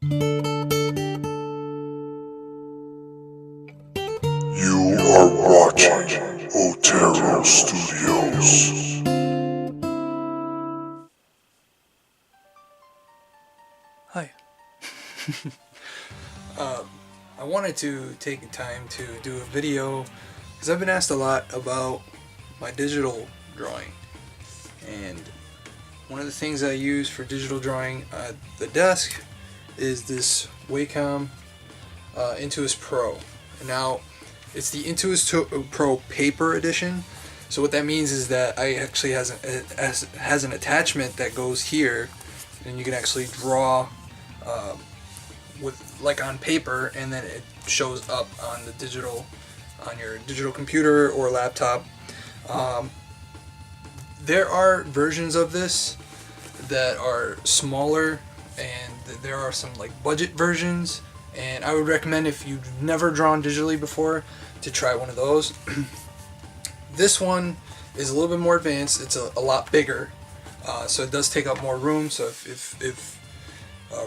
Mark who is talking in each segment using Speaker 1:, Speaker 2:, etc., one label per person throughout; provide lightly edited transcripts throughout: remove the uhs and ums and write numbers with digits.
Speaker 1: You are watching Otero Studios.
Speaker 2: Hi. I wanted to take time to do a video because I've been asked a lot about my digital drawing, and one of the things I use for digital drawing at the desk is this Wacom Intuos Pro. Now, it's the Intuos Pro Paper Edition. So what that means is that I actually has an attachment that goes here, and you can actually draw with like on paper, and then it shows up on the digital, on your digital computer or laptop. There are versions of this that are smaller, and there are some like budget versions, and I would recommend, if you've never drawn digitally before, to try one of those. This one is a little bit more advanced. It's a lot bigger, so it does take up more room. So if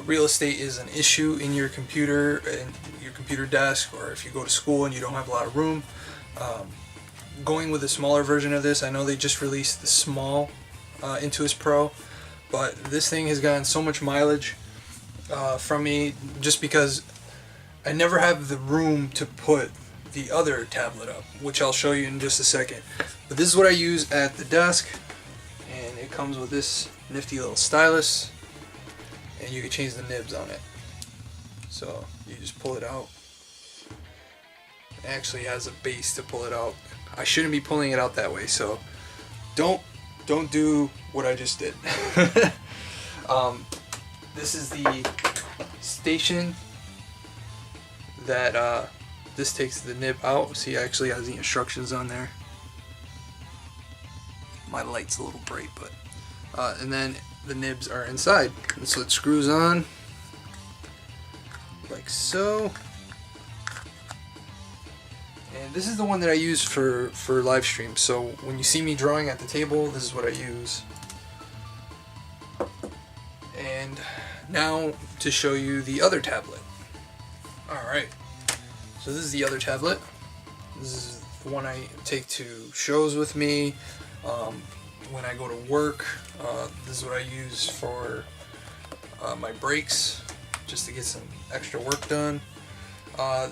Speaker 2: real estate is an issue in your computer and your computer desk, or if you go to school and you don't have a lot of room, going with a smaller version of this. I know they just released the small Intuos Pro, but this thing has gotten so much mileage from me just because I never have the room to put the other tablet up, which I'll show you in just a second. But this is what I use at the desk, and it comes with this nifty little stylus, and you can change the nibs on it. So you just pull it out. It actually has a base to pull it out. I shouldn't be pulling it out that way, so don't do what I just did. This is the station that this takes the nib out. See, it actually has the instructions on there. My light's a little bright, but and then the nibs are inside, and so it screws on like so. And this is the one that I use for live streams. So when you see me drawing at the table, this is what I use. And now to show you the other tablet. Alright, so this is the other tablet. This is the one I take to shows with me. When I go to work, this is what I use for my breaks, just to get some extra work done.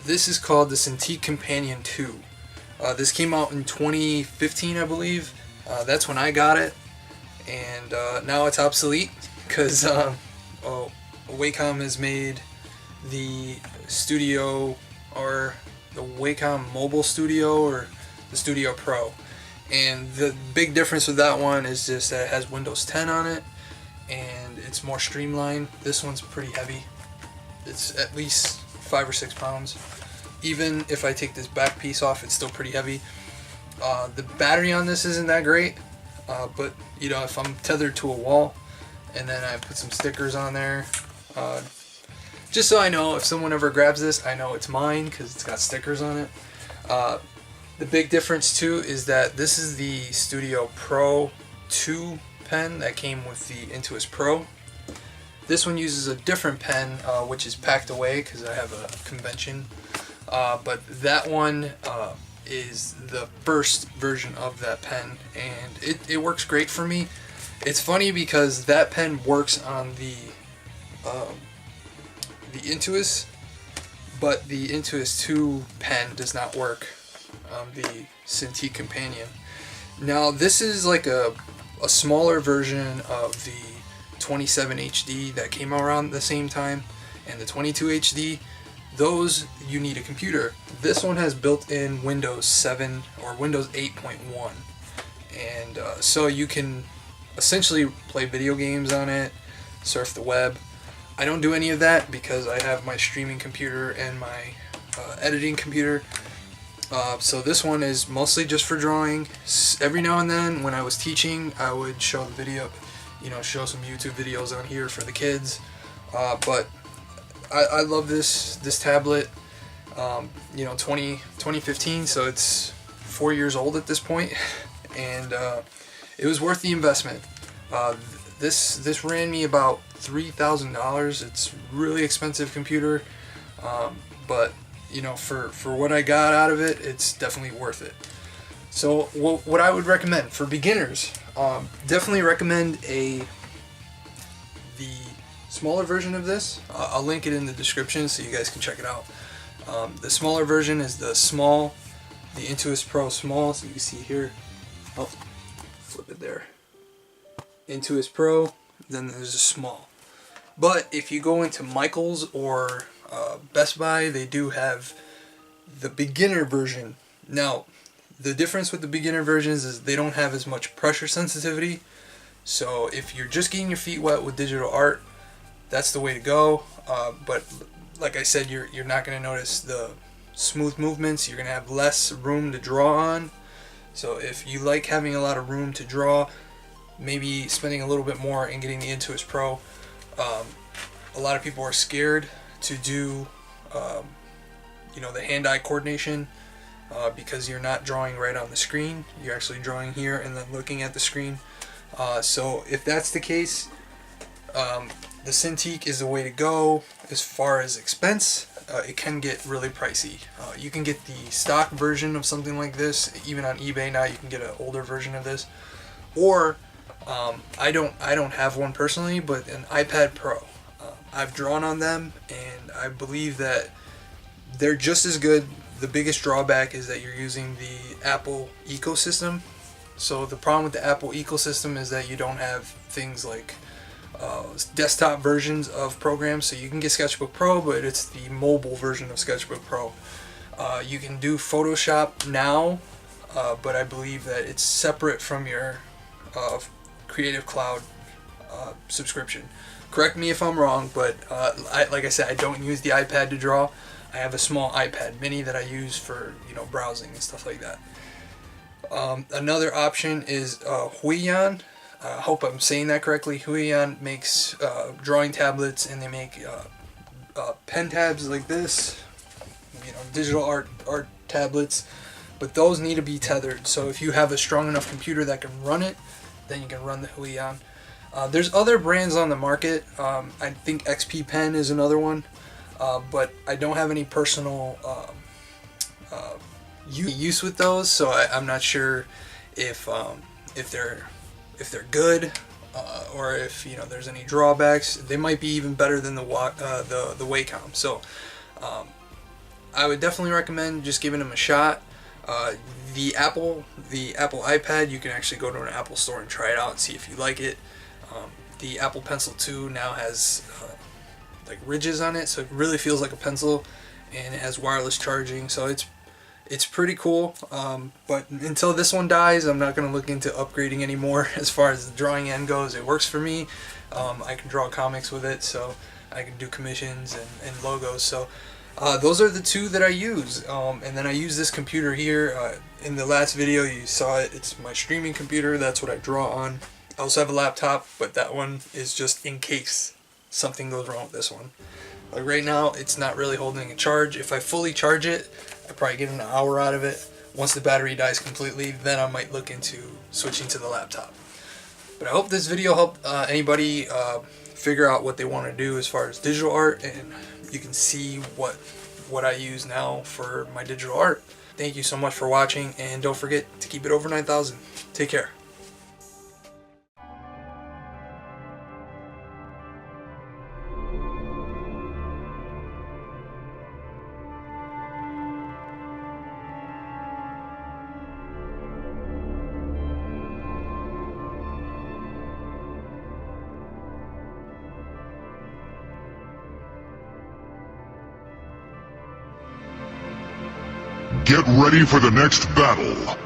Speaker 2: This is called the Cintiq Companion 2. This came out in 2015, I believe. That's when I got it, and now it's obsolete because Wacom has made the Studio, or the Wacom Mobile Studio, or the Studio Pro. And the big difference with that one is just that it has Windows 10 on it, and it's more streamlined. This one's pretty heavy. It's at least 5 or 6 pounds. Even if I take this back piece off, it's still pretty heavy. The battery on this isn't that great, but you know, if I'm tethered to a wall, and then I put some stickers on there, just so I know if someone ever grabs this, I know it's mine because it's got stickers on it. The big difference too is that this is the Studio Pro 2 pen that came with the Intuos Pro. This one uses a different pen, which is packed away because I have a convention. But that one is the first version of that pen, and it works great for me. It's funny because that pen works on the Intuos, but the Intuos 2 pen does not work on the Cintiq Companion. Now this is like a smaller version of the 27 HD that came around the same time, and the 22 HD. Those you need a computer. This one has built-in Windows 7 or Windows 8.1, and so you can essentially play video games on it, surf the web. I don't do any of that because I have my streaming computer and my editing computer. So this one is mostly just for drawing. Every now and then when I was teaching, I would show the video, show some YouTube videos on here for the kids. But I love this tablet. 2015, so it's 4 years old at this point, and it was worth the investment. This ran me about $3,000. It's really expensive computer, but you know, for what I got out of it, it's definitely worth it. So what I would recommend for beginners, definitely recommend the smaller version of this. I'll link it in the description so you guys can check it out. The smaller version is the Intuos Pro Small. So you can see here, oh, flip it there. Intuos Pro, then there's a small. But if you go into Michael's or Best Buy, they do have the beginner version. Now, the difference with the beginner versions is they don't have as much pressure sensitivity. So if you're just getting your feet wet with digital art, that's the way to go. But like I said, you're not going to notice the smooth movements. You're going to have less room to draw on. So if you like having a lot of room to draw, maybe spending a little bit more and getting the Intuos Pro. A lot of people are scared to do the hand-eye coordination because you're not drawing right on the screen. You're actually drawing here and then looking at the screen. So if that's the case, the Cintiq is the way to go. As far as expense, it can get really pricey. You can get the stock version of something like this. Even on eBay now, you can get an older version of this. Or I don't have one personally, but an iPad Pro. I've drawn on them, and I believe that they're just as good. The biggest drawback is that you're using the Apple ecosystem. So the problem with the Apple ecosystem is that you don't have things like desktop versions of programs. So you can get Sketchbook Pro, but it's the mobile version of Sketchbook Pro. You can do Photoshop now, but I believe that it's separate from your Creative Cloud subscription. Correct me if I'm wrong, but like I said, I don't use the iPad to draw. I have a small iPad mini that I use for browsing and stuff like that. Another option is Huion. I hope I'm saying that correctly. Huion makes drawing tablets, and they make pen tabs like this, digital art tablets, but those need to be tethered. So if you have a strong enough computer that can run it, then you can run the Huion. There's other brands on the market. I think XP Pen is another one, but I don't have any personal use with those, so I'm not sure if they're good or if there's any drawbacks. They might be even better than the Wacom. So I would definitely recommend just giving them a shot. The Apple iPad, you can actually go to an Apple store and try it out and see if you like it. The Apple Pencil 2 now has like ridges on it, so it really feels like a pencil, and it has wireless charging, so it's pretty cool. But until this one dies, I'm not going to look into upgrading anymore. As far as the drawing end goes, it works for me. I can draw comics with it, so I can do commissions and logos. So those are the two that I use. And then I use this computer here. In the last video you saw it. It's my streaming computer. That's what I draw on. I also have a laptop, but that one is just in case something goes wrong with this one. Like right now, it's not really holding a charge. If I fully charge it, I probably get an hour out of it. Once the battery dies completely, then I might look into switching to the laptop. But I hope this video helped anybody figure out what they want to do as far as digital art, and you can see what I use now for my digital art. Thank you so much for watching, and don't forget to keep it over 9,000. Take care.
Speaker 1: Get ready for the next battle.